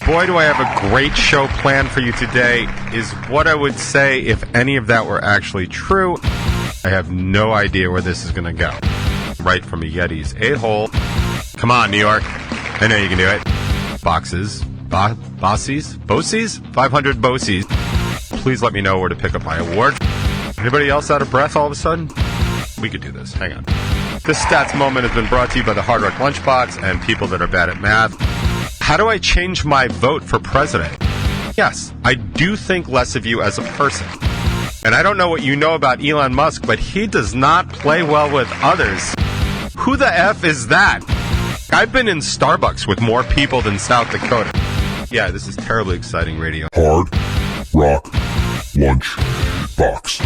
Boy, do I have a great show planned for you today, is what I would say if any of that were actually true. I have no idea where this is going to go. Right from a Yeti's a-hole. Come on, New York. I know you can do it. Boxes. Bosies? 500 Bosies. Please let me know where to pick up my award. Anybody else out of breath all of a sudden? We could do this. Hang on. This stats moment has been brought to you by the Hard Rock Lunchbox and people that are bad at math. How do I change my vote for president? Yes, I do think less of you as a person. And I don't know what you know about Elon Musk, but he does not play well with others. Who the F is that? I've been in Starbucks with more people than South Dakota. Yeah, this is terribly exciting radio. Hard Rock Lunchbox.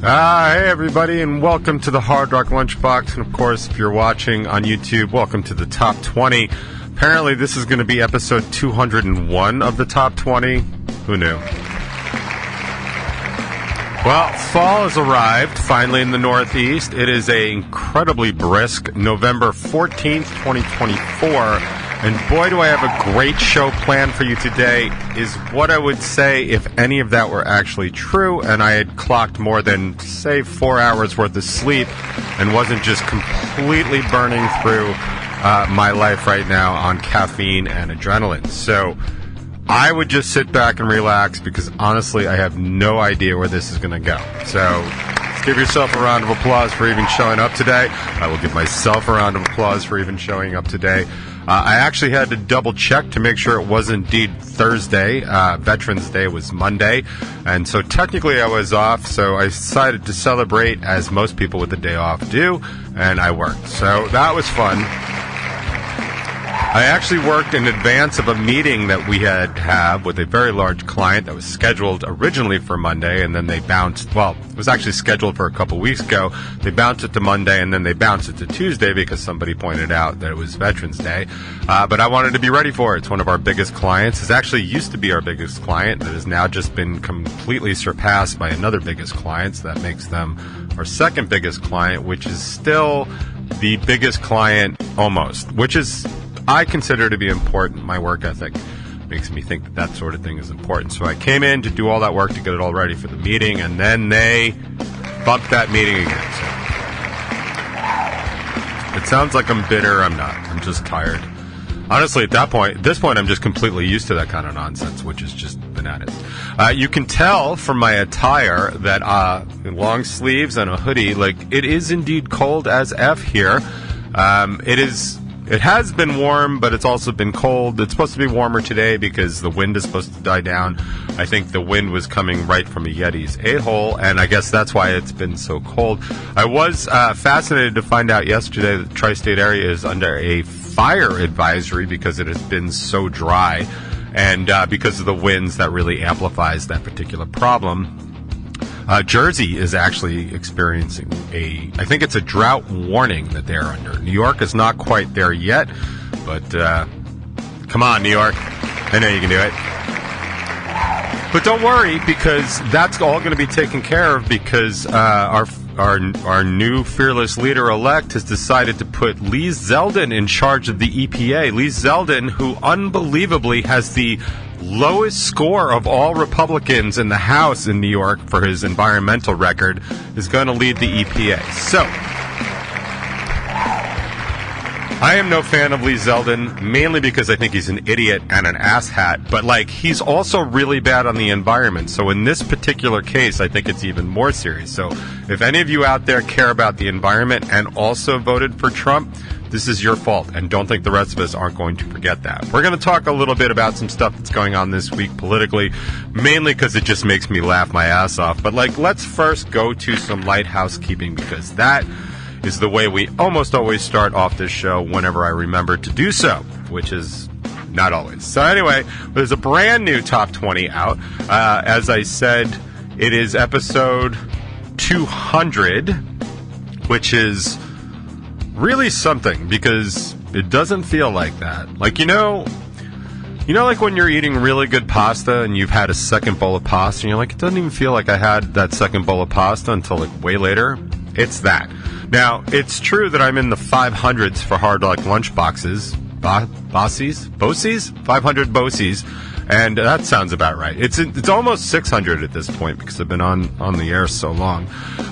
Hey everybody, and welcome to the Hard Rock Lunchbox. And of course, if you're watching on YouTube, welcome to the Top 20. Apparently, this is going to be episode 201 of the Top 20. Who knew? Well, fall has arrived, finally in the Northeast. It is an incredibly brisk November 14th, 2024. And boy, do I have a great show planned for you today, is what I would say if any of that were actually true and I had clocked more than, say, 4 hours worth of sleep and wasn't just completely burning through my life right now on caffeine and adrenaline. So I would just sit back and relax because honestly, I have no idea where this is going to go. So let's give yourself a round of applause for even showing up today. I will give myself a round of applause for even showing up today. I actually had to double check to make sure it was indeed Thursday. Veterans Day was Monday. And so technically I was off, so I decided to celebrate as most people with the day off do, and I worked. So that was fun. I actually worked in advance of a meeting that we had to have with a very large client that was scheduled originally for Monday, and then they bounced, well, it was actually scheduled for a couple weeks ago. They bounced it to Monday, and then they bounced it to Tuesday because somebody pointed out that it was Veterans Day. But I wanted to be ready for it. It's one of our biggest clients. It actually used to be our biggest client that has now just been completely surpassed by another biggest client. So that makes them our second biggest client, which is still the biggest client almost, which is I consider to be important. My work ethic makes me think that that sort of thing is important. So I came in to do all that work to get it all ready for the meeting, and then they bumped that meeting again. So it sounds like I'm bitter. I'm not. I'm just tired. Honestly, at this point, I'm just completely used to that kind of nonsense, which is just bananas. You can tell from my attire that long sleeves and a hoodie, like it is indeed cold as F here. It has been warm, but it's also been cold. It's supposed to be warmer today because the wind is supposed to die down. I think the wind was coming right from a Yeti's a-hole, and I guess that's why it's been so cold. I was fascinated to find out yesterday that the tri-state area is under a fire advisory because it has been so dry, and because of the winds that really amplifies that particular problem. Jersey is actually experiencing I think it's a drought warning that they're under. New York is not quite there yet, but come on, New York. I know you can do it. But don't worry, because that's all going to be taken care of because our new fearless leader-elect has decided to put Lee Zeldin in charge of the EPA. Lee Zeldin, who unbelievably has the lowest score of all Republicans in the House in New York for his environmental record, is going to lead the EPA. So, I am no fan of Lee Zeldin, mainly because I think he's an idiot and an asshat, but he's also really bad on the environment. So in this particular case, I think it's even more serious. So if any of you out there care about the environment and also voted for Trump, this is your fault, and don't think the rest of us aren't going to forget that. We're going to talk a little bit about some stuff that's going on this week politically, mainly because it just makes me laugh my ass off. But let's first go to some light housekeeping, because that is the way we almost always start off this show whenever I remember to do so, which is not always. So anyway, there's a brand new Top 20 out. As I said, it is episode 200, which is really something, because it doesn't feel like that. You know, when you're eating really good pasta and you've had a second bowl of pasta and you're like, it doesn't even feel like I had that second bowl of pasta until way later. It's that. Now, it's true that I'm in the 500s for Hard Rock Lunchboxes. BOSIes? 500 BOSIes. And that sounds about right. It's almost 600 at this point because I've been on the air so long.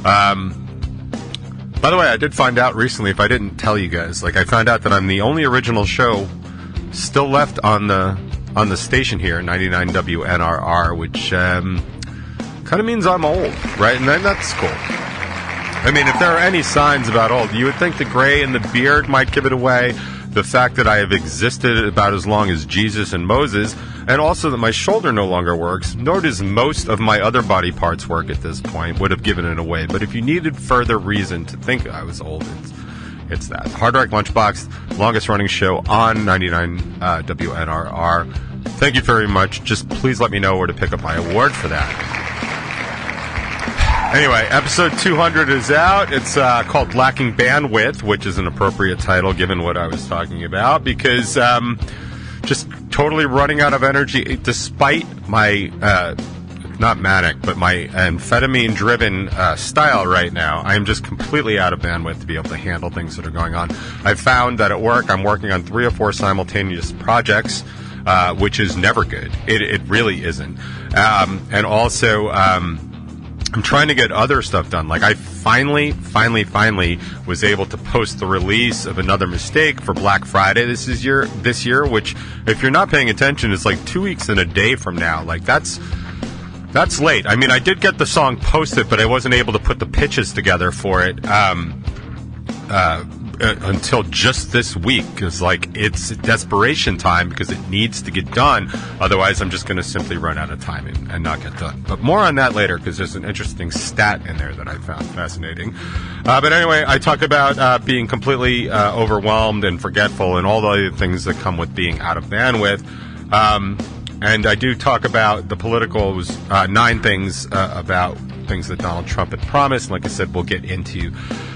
By the way, I did find out recently, if I didn't tell you guys, I found out that I'm the only original show still left on the station here, 99 WNRR, which kind of means I'm old, right? And that's cool. I mean, if there are any signs about old, you would think the gray and the beard might give it away. The fact that I have existed about as long as Jesus and Moses, and also that my shoulder no longer works, nor does most of my other body parts work at this point, would have given it away. But if you needed further reason to think I was old, it's that. Hard Rock Lunchbox, longest running show on 99 WNRR. Thank you very much. Just please let me know where to pick up my award for that. Anyway, episode 200 is out. It's called Lacking Bandwidth, which is an appropriate title given what I was talking about, because just totally running out of energy despite my, not manic, but my amphetamine-driven style right now. I am just completely out of bandwidth to be able to handle things that are going on. I've found that at work I'm working on 3 or 4 simultaneous projects, which is never good. It really isn't. And also... I'm trying to get other stuff done. I finally was able to post the release of Another Mistake for Black Friday this year, which, if you're not paying attention, is 2 weeks and a day from now. That's late. I mean, I did get the song posted, but I wasn't able to put the pitches together for it until just this week, because it's desperation time because it needs to get done. Otherwise, I'm just going to simply run out of time and not get done. But more on that later, because there's an interesting stat in there that I found fascinating. But anyway, I talk about being completely overwhelmed and forgetful and all the other things that come with being out of bandwidth. And I do talk about the political 9 things about things that Donald Trump had promised. Like I said, we'll get into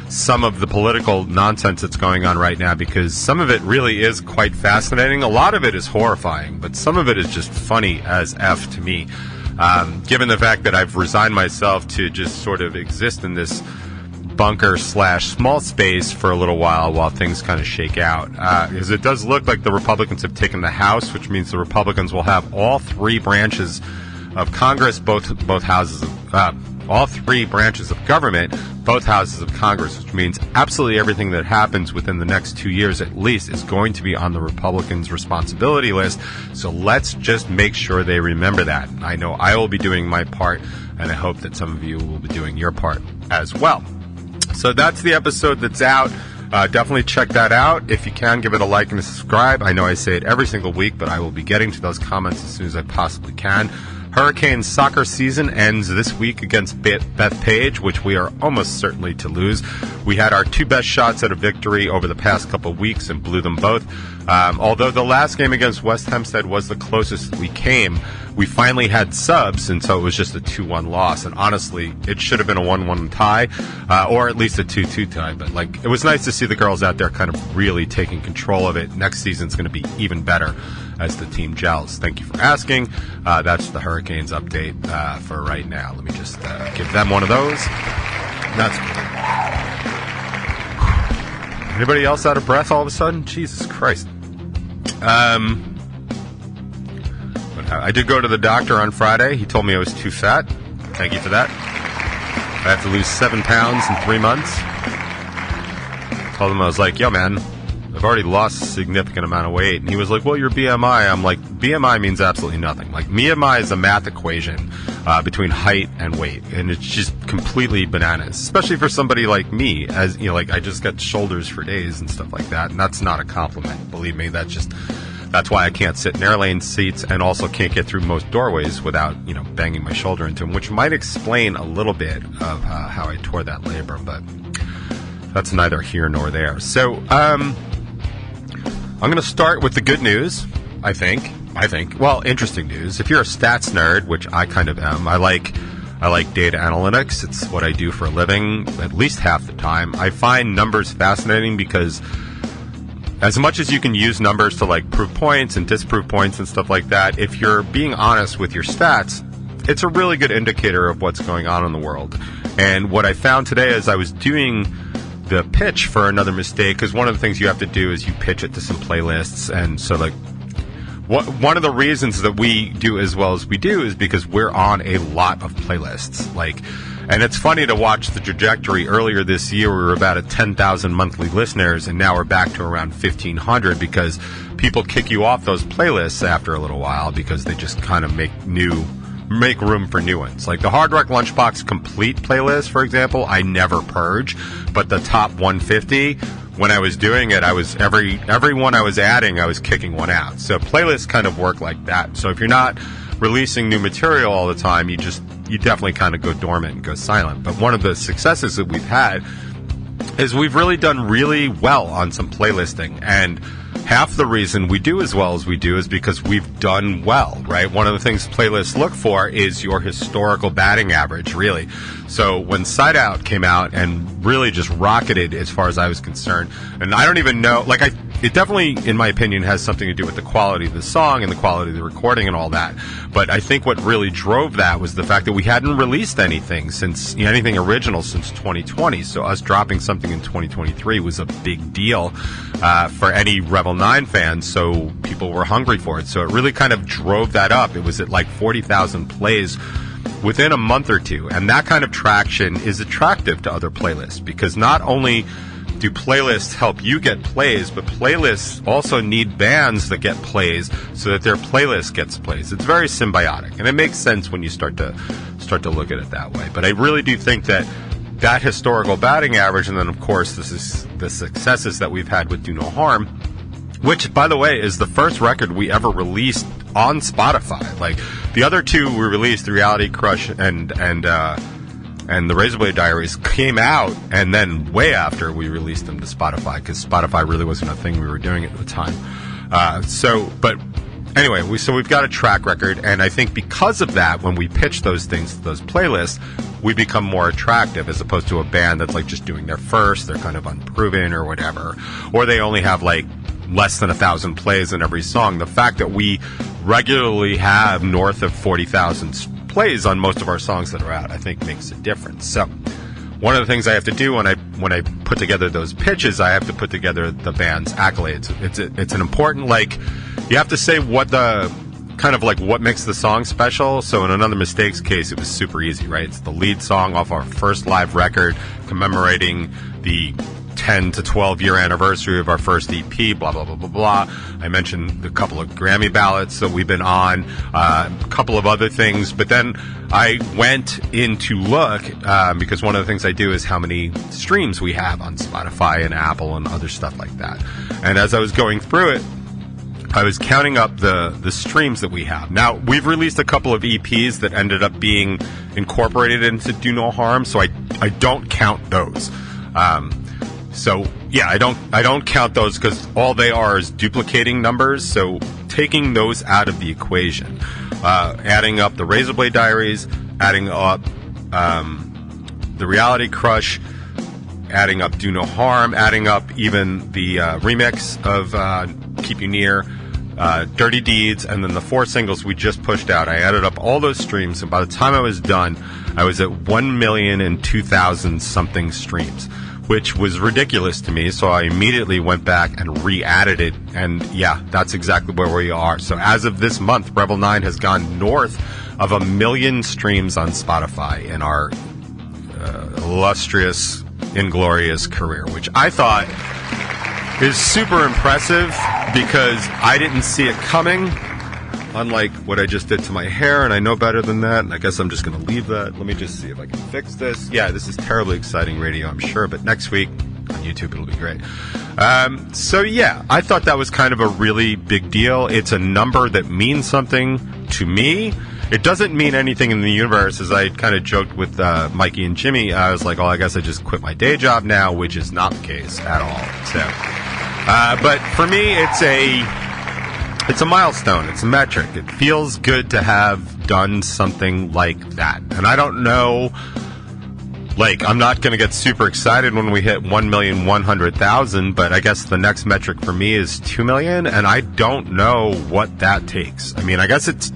some of the political nonsense that's going on right now, because some of it really is quite fascinating. A lot of it is horrifying, but some of it is just funny as F to me, given the fact that I've resigned myself to just sort of exist in this bunker/small space for a little while things kind of shake out. Because it does look like the Republicans have taken the House, which means the Republicans will have all 3 branches of Congress, both houses of all 3 branches of government, both houses of Congress, which means absolutely everything that happens within the next 2 years at least is going to be on the Republicans' responsibility list. So let's just make sure they remember that. I know I will be doing my part, and I hope that some of you will be doing your part as well. So that's the episode that's out. Definitely check that out. If you can, give it a like and a subscribe. I know I say it every single week, but I will be getting to those comments as soon as I possibly can. Hurricanes soccer season ends this week against Bethpage, which we are almost certainly to lose. We had our 2 best shots at a victory over the past couple of weeks and blew them both. Although the last game against West Hempstead was the closest we came, we finally had subs, and so it was just a 2-1 loss. And honestly, it should have been a 1-1 tie, or at least a 2-2 tie. But it was nice to see the girls out there kind of really taking control of it. Next season's going to be even better as the team gels. Thank you for asking. That's the Hurricanes update for right now. Let me just give them one of those. That's cool. Anybody else out of breath all of a sudden? Jesus Christ. I did go to the doctor on Friday. He told me I was too fat. Thank you for that. I have to lose 7 pounds in 3 months. Told him, I was like, yo, man, I've already lost a significant amount of weight. And he was like, well, your BMI. I'm like, BMI means absolutely nothing. BMI is a math equation between height and weight. And it's just completely bananas, especially for somebody like me. As I just got shoulders for days and stuff like that. And that's not a compliment. Believe me, that's why I can't sit in airlane seats and also can't get through most doorways without, banging my shoulder into them, which might explain a little bit of how I tore that labrum, but that's neither here nor there. So, I'm going to start with the good news, I think. Well, interesting news. If you're a stats nerd, which I kind of am, I like data analytics. It's what I do for a living at least half the time. I find numbers fascinating because as much as you can use numbers to prove points and disprove points and stuff like that, if you're being honest with your stats, it's a really good indicator of what's going on in the world. And what I found today as I was doing the pitch for Another Mistake, because one of the things you have to do is you pitch it to some playlists, and so like one of the reasons that we do as well as we do is because we're on a lot of playlists. Like, and it's funny to watch the trajectory. Earlier this year, we were about at 10,000 monthly listeners, and now we're back to around 1,500 because people kick you off those playlists after a little while because they just kind of make room for new ones. Like the Hard Rock Lunchbox Complete playlist, for example, I never purge, but the top 150, when I was doing it, I was every one I was adding, I was kicking one out. So playlists kind of work like that. So if you're not releasing new material all the time, you definitely kind of go dormant and go silent. But one of the successes that we've had is we've really done really well on some playlisting, and half the reason we do as well as we do is because we've done well, right? One of the things playlists look for is your historical batting average, really. So when Side Out came out and really just rocketed as far as I was concerned, and I don't even know, like it definitely, in my opinion, has something to do with the quality of the song and the quality of the recording and all that. But I think what really drove that was the fact that we hadn't released anything original since 2020. So us dropping something in 2023 was a big deal for any Revel 9 fans. So people were hungry for it. So it really kind of drove that up. It was at like 40,000 plays within a month or two. And that kind of traction is attractive to other playlists, because not only do playlists help you get plays, but playlists also need bands that get plays so that their playlist gets plays. It's very symbiotic, and it makes sense when you start to look at it that way. But I really do think that historical batting average, and then of course this is the successes that we've had with Do No Harm, which, by the way, is the first record we ever released on Spotify. Like the other two we released, The Reality Crush and the Razorblade Diaries, came out and then way after we released them to Spotify, because Spotify really wasn't a thing we were doing at the time. But anyway, we've got a track record, and I think because of that, when we pitch those things to those playlists, we become more attractive as opposed to a band that's like just doing their first, they're kind of unproven or whatever, or they only have like less than 1,000 plays in every song. The fact that we regularly have north of 40,000 plays on most of our songs that are out, I think makes a difference. So one of the things I have to do when I put together those pitches, I have to put together the band's accolades. It's an important, like, you have to say what the kind of like what makes the song special. So in Another Mistake's case, it was super easy, right? It's the lead song off our first live record commemorating the 10 to 12 year anniversary of our first EP, blah, blah, blah, blah, blah. I mentioned a couple of Grammy ballots that we've been on, a couple of other things. But then I went in to look, because one of the things I do is how many streams we have on Spotify and Apple and other stuff like that. And as I was going through it, I was counting up the streams that we have. Now, we've released a couple of EPs that ended up being incorporated into Do No Harm, so I don't count those. So yeah, I don't count those because all they are is duplicating numbers. So taking those out of the equation, adding up the Razorblade Diaries, adding up the Reality Crush, adding up Do No Harm, adding up even the remix of Keep You Near, Dirty Deeds, and then the 4 singles we just pushed out. I added up all those streams, and by the time I was done, I was at 1,002,000 something streams, which was ridiculous to me. So I immediately went back and re-added it, and yeah, that's exactly where we are. So as of this month, Revel 9 has gone north of 1 million streams on Spotify in our illustrious, inglorious career, which I thought is super impressive because I didn't see it coming, unlike what I just did to my hair, and I know better than that, and I guess I'm just going to leave that. Let me just see if I can fix this. Yeah, this is terribly exciting radio, I'm sure, but next week on YouTube it'll be great. So yeah, I thought that was kind of a really big deal. It's a number that means something to me. It doesn't mean anything in the universe. As I kind of joked with Mikey and Jimmy, I was like, oh, I guess I just quit my day job now, which is not the case at all. So, but for me, it's a milestone. It's a metric. It feels good to have done something like that. And I don't know, like, I'm not going to get super excited when we hit 1,100,000, but I guess the next metric for me is 2 million, and I don't know what that takes. I mean, I guess it's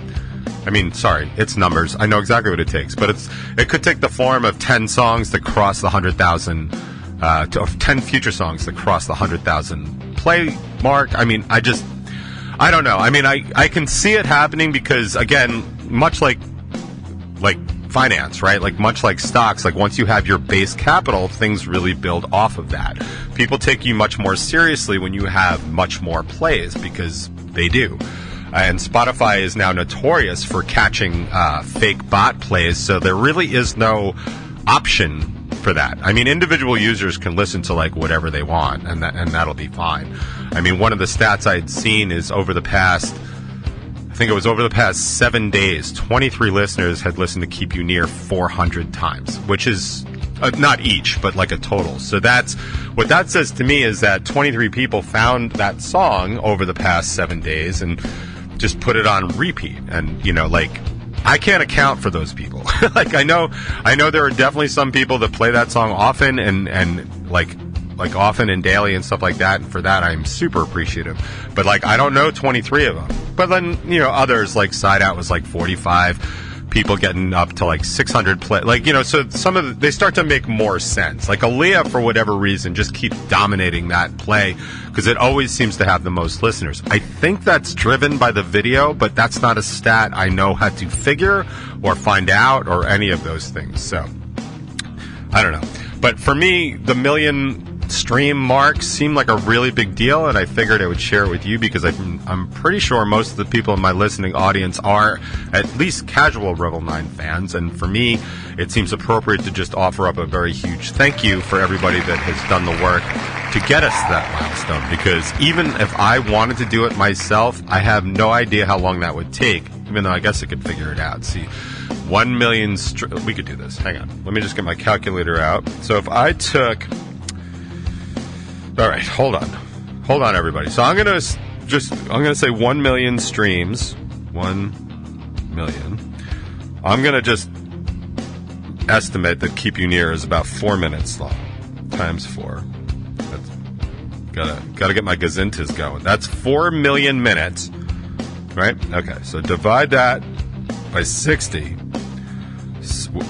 I mean, sorry, it's numbers. I know exactly what it takes, but it could take the form of 10 songs to cross the 100,000, to 10 future songs to cross the 100,000 play mark. I mean, I don't know. I mean, I can see it happening because, again, much like finance, right? Like much like stocks, like once you have your base capital, things really build off of that. People take you much more seriously when you have much more plays because they do. And Spotify is now notorious for catching fake bot plays, so there really is no option for that. I mean, individual users can listen to like whatever they want, and that'll be fine. I mean, one of the stats I'd seen is over the past 7 days, 23 listeners had listened to Keep You Near 400 times, which is not each, but like a total. So what that says to me is that 23 people found that song over the past 7 days and just put it on repeat. And, you know, like, I can't account for those people. Like, I know there are definitely some people that play that song often and like often and daily and stuff like that, and for that I'm super appreciative. But like, I don't know 23 of them. But then, you know, others like Side Out was like 45 people getting up to like 600 play. Like, you know, so they start to make more sense. Like Aaliyah, for whatever reason, just keeps dominating that play because it always seems to have the most listeners. I think that's driven by the video, but that's not a stat I know how to figure or find out or any of those things. So I don't know. But for me, the million stream mark seemed like a really big deal, and I figured I would share it with you because I'm pretty sure most of the people in my listening audience are at least casual Revel 9 fans, and for me, it seems appropriate to just offer up a very huge thank you for everybody that has done the work to get us to that milestone, because even if I wanted to do it myself, I have no idea how long that would take, even though I guess I could figure it out. See, 1 million... we could do this. Hang on. Let me just get my calculator out. So if I took... All right, hold on, everybody. So I'm gonna say 1 million streams. 1 million. I'm gonna just estimate that Keep You Near is about 4 minutes long, times 4. That's, gotta get my gazintas going. That's 4 million minutes, right? Okay, so divide that by 60.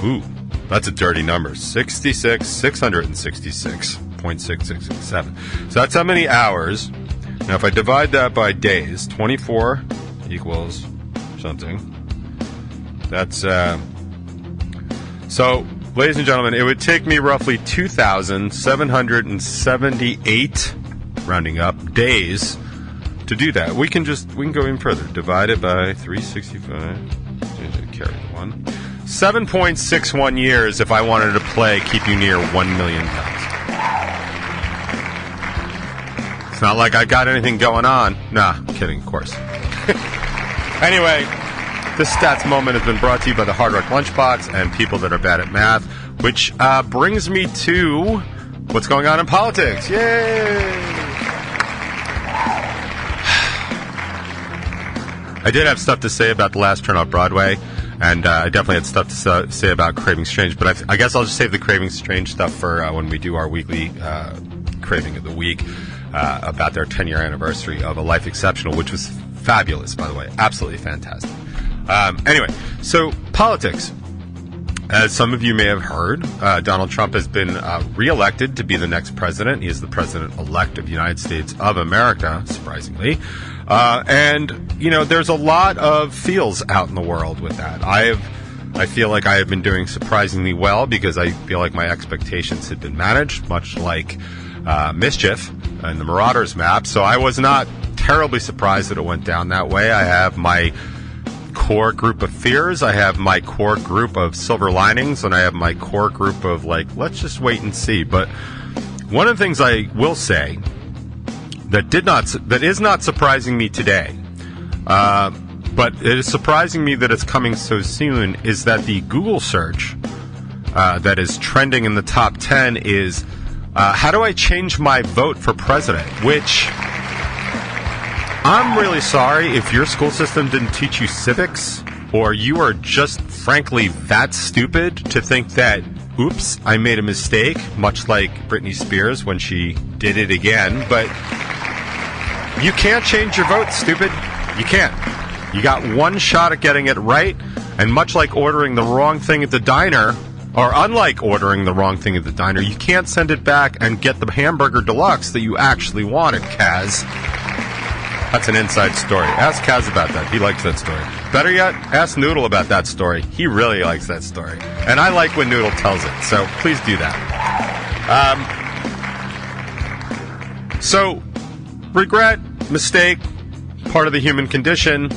Ooh, that's a dirty number. 666.667. So that's how many hours. Now, if I divide that by days, 24 equals something. That's, so, ladies and gentlemen, it would take me roughly 2,778, rounding up, days to do that. We can go even further. Divide it by 365. Carry the 1. 7.61 years if I wanted to play Keep You Near 1 million times. It's not like I got anything going on. Nah, kidding, of course. Anyway, this stats moment has been brought to you by the Hard Rock Lunchbox and people that are bad at math, which brings me to what's going on in politics. Yay! I did have stuff to say about the last turn off Broadway, and I definitely had stuff to say about Craving Strange, but I guess I'll just save the Craving Strange stuff for when we do our weekly Craving of the Week about their 10-year anniversary of A Life Exceptional, which was fabulous, by the way. Absolutely fantastic. Anyway, so politics. As some of you may have heard, Donald Trump has been reelected to be the next president. He is the president-elect of the United States of America, surprisingly. And, you know, there's a lot of feels out in the world with that. I feel like I have been doing surprisingly well because I feel like my expectations had been managed, much like Mischief and the Marauders map. So I was not terribly surprised that it went down that way. I have my core group of fears, I have my core group of silver linings, and I have my core group of, like, let's just wait and see. But one of the things I will say that is not surprising me today, but it is surprising me that it's coming so soon, is that the Google search that is trending in the top 10 is how do I change my vote for president? Which, I'm really sorry if your school system didn't teach you civics, or you are just frankly that stupid to think that, oops, I made a mistake, much like Britney Spears when she did it again. But you can't change your vote, stupid. You can't. You got one shot at getting it right, and much like ordering the wrong thing at the diner, or unlike ordering the wrong thing at the diner, you can't send it back and get the hamburger deluxe that you actually wanted, Kaz. That's an inside story. Ask Kaz about that. He likes that story. Better yet, ask Noodle about that story. He really likes that story. And I like when Noodle tells it, so please do that. So, regret, mistake, part of the human condition.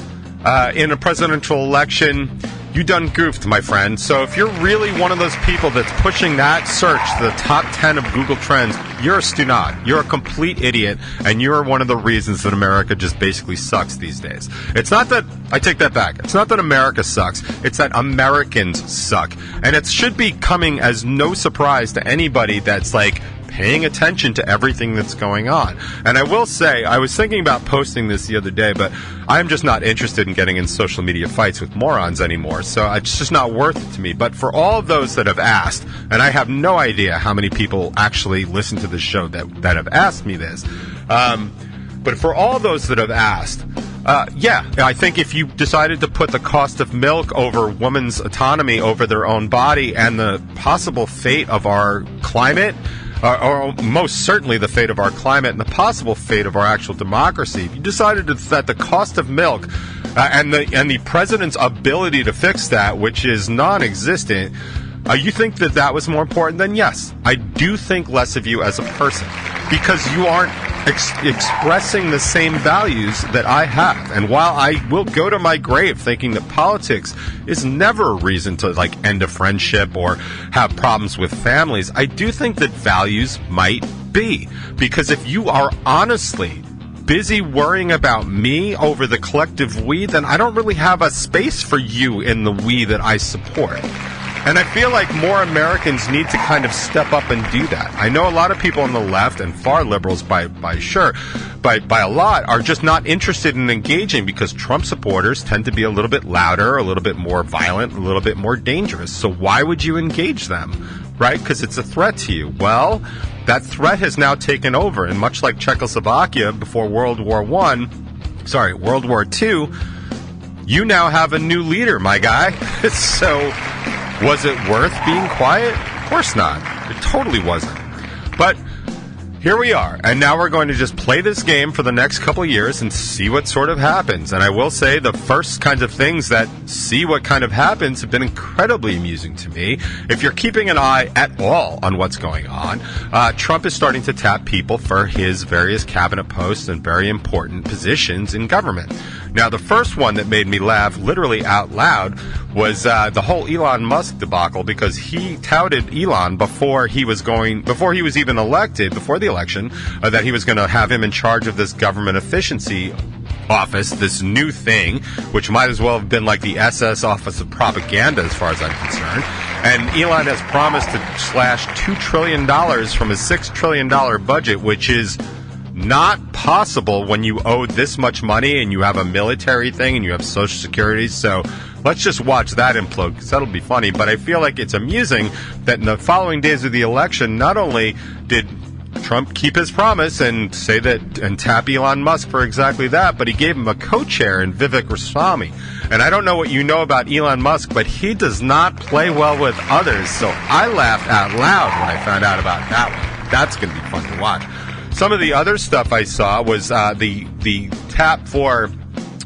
In a presidential election, you done goofed, my friend. So if you're really one of those people that's pushing that search to the top 10 of Google Trends, you're a stunad. You're a complete idiot, and you're one of the reasons that America just basically sucks these days. It's not that, I take that back, it's not that America sucks, it's that Americans suck. And it should be coming as no surprise to anybody that's like paying attention to everything that's going on. And I will say, I was thinking about posting this the other day, but I'm just not interested in getting in social media fights with morons anymore, so it's just not worth it to me. But for all of those that have asked, and I have no idea how many people actually listen to this show that have asked me this, but for all those that have asked, yeah, I think if you decided to put the cost of milk over women's autonomy over their own body and the possible fate of our climate, or most certainly the fate of our climate and the possible fate of our actual democracy, if you decided that the cost of milk and the president's ability to fix that, which is non-existent, you think that was more important, then yes, I do think less of you as a person, because you aren't expressing the same values that I have. And while I will go to my grave thinking that politics is never a reason to like end a friendship or have problems with families, I do think that values might be. Because if you are honestly busy worrying about me over the collective we, then I don't really have a space for you in the we that I support. And I feel like more Americans need to kind of step up and do that. I know a lot of people on the left, and far liberals by a lot, are just not interested in engaging because Trump supporters tend to be a little bit louder, a little bit more violent, a little bit more dangerous. So why would you engage them, right? Because it's a threat to you. Well, that threat has now taken over, and much like Czechoslovakia before World War II, you now have a new leader, my guy. So was it worth being quiet? Of course not. It totally wasn't. But here we are, and now we're going to just play this game for the next couple of years and see what sort of happens. And I will say the first kinds of things that see what kind of happens have been incredibly amusing to me. If you're keeping an eye at all on what's going on, Trump is starting to tap people for his various cabinet posts and very important positions in government. Now, the first one that made me laugh literally out loud was the whole Elon Musk debacle, because he touted Elon before he was even elected, before the election, that he was going to have him in charge of this government efficiency office, this new thing, which might as well have been like the SS Office of Propaganda as far as I'm concerned. And Elon has promised to slash $2 trillion from his $6 trillion budget, which is not possible when you owe this much money and you have a military thing and you have Social Security. So let's just watch that implode, because that'll be funny. But I feel like it's amusing that in the following days of the election, not only did Trump keep his promise and say that and tap Elon Musk for exactly that, but he gave him a co-chair in Vivek Ramaswamy. And I don't know what you know about Elon Musk, but he does not play well with others. So I laughed out loud when I found out about that one. That's going to be fun to watch. Some of the other stuff I saw was the tap for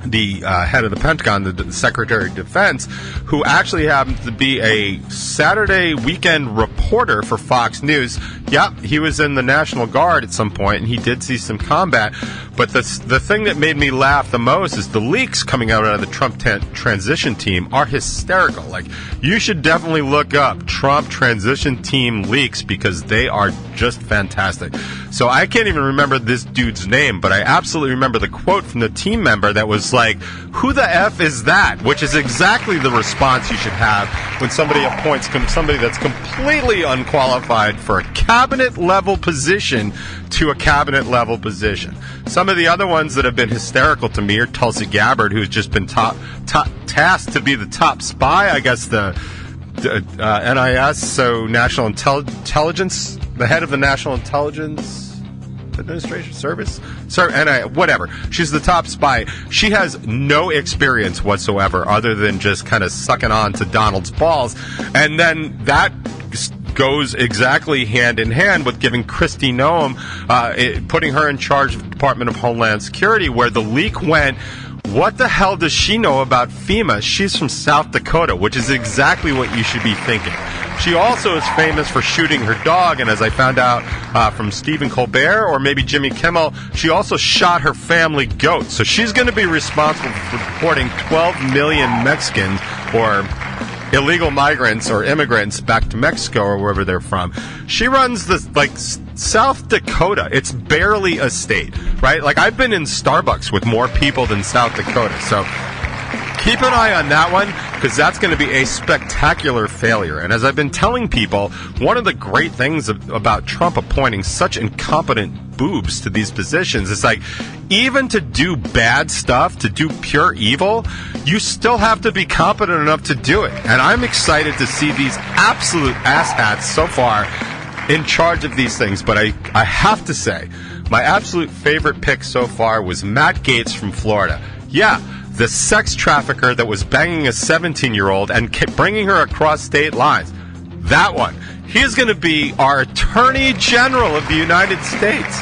the head of the Pentagon, the Secretary of Defense, who actually happens to be a Saturday weekend reporter for Fox News. Yeah, he was in the National Guard at some point, and he did see some combat. But the thing that made me laugh the most is the leaks coming out of the Trump transition team are hysterical. Like, you should definitely look up Trump transition team leaks, because they are just fantastic. So I can't even remember this dude's name, but I absolutely remember the quote from the team member that was like, "Who the F is that?" Which is exactly the response you should have when somebody appoints somebody that's completely unqualified for a cabinet-level position to a cabinet-level position. Some of the other ones that have been hysterical to me are Tulsi Gabbard, who's just been tasked to be the top spy, I guess, the NIS, so National Intelligence, the head of the National Intelligence Administration Service? Whatever. She's the top spy. She has no experience whatsoever other than just kind of sucking on to Donald's balls. And then that goes exactly hand in hand with giving Kristi Noem, putting her in charge of the Department of Homeland Security, where the leak went, what the hell does she know about FEMA? She's from South Dakota, which is exactly what you should be thinking. She also is famous for shooting her dog, and as I found out from Stephen Colbert or maybe Jimmy Kimmel, she also shot her family goat. So she's going to be responsible for deporting 12 million Mexicans or illegal migrants or immigrants back to Mexico or wherever they're from. She runs South Dakota. It's barely a state, right? Like, I've been in Starbucks with more people than South Dakota. So keep an eye on that one, because that's going to be a spectacular failure. And as I've been telling people, one of the great things about Trump appointing such incompetent boobs to these positions is, like, even to do bad stuff, to do pure evil, you still have to be competent enough to do it. And I'm excited to see these absolute asshats so far in charge of these things. But I have to say, my absolute favorite pick so far was Matt Gaetz from Florida. Yeah, the sex trafficker that was banging a 17-year-old and bringing her across state lines. That one. He is going to be our Attorney General of the United States.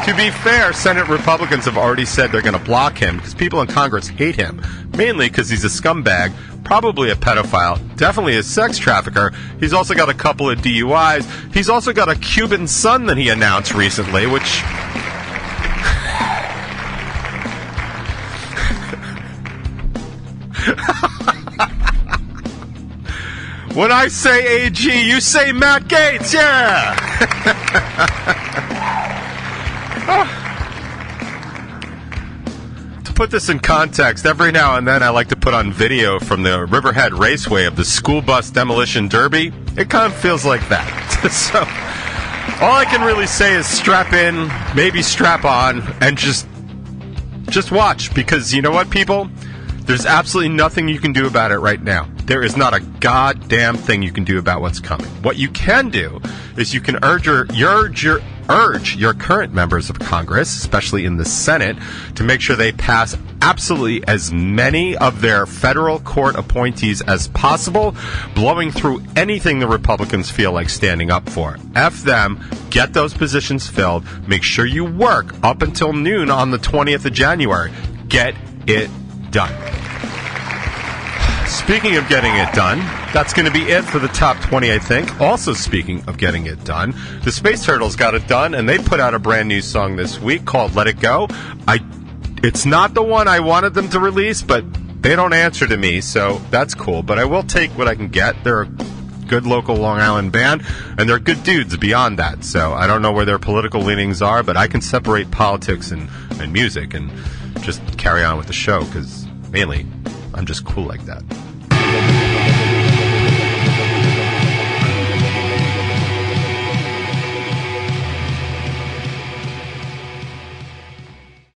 To be fair, Senate Republicans have already said they're going to block him because people in Congress hate him, mainly because he's a scumbag, probably a pedophile, definitely a sex trafficker. He's also got a couple of DUIs. He's also got a Cuban son that he announced recently, which... When I say AG, you say Matt Gaetz, yeah! To put this in context, every now and then I like to put on video from the Riverhead Raceway of the school bus demolition derby. It kind of feels like that. So, all I can really say is strap in, maybe strap on, and just watch. Because you know what, people? There's absolutely nothing you can do about it right now. There is not a goddamn thing you can do about what's coming. What you can do is you can urge your current members of Congress, especially in the Senate, to make sure they pass absolutely as many of their federal court appointees as possible, blowing through anything the Republicans feel like standing up for. F them, get those positions filled, make sure you work up until noon on the 20th of January. Get it done. Speaking of getting it done, that's going to be it for the top 20, I think. Also, speaking of getting it done, the Space Turtles got it done, and they put out a brand new song this week called Let It Go. It's not the one I wanted them to release, but they don't answer to me, so that's cool. But I will take what I can get. They're a good local Long Island band, and they're good dudes beyond that. So I don't know where their political leanings are, but I can separate politics and music and just carry on with the show, because mainly I'm just cool like that.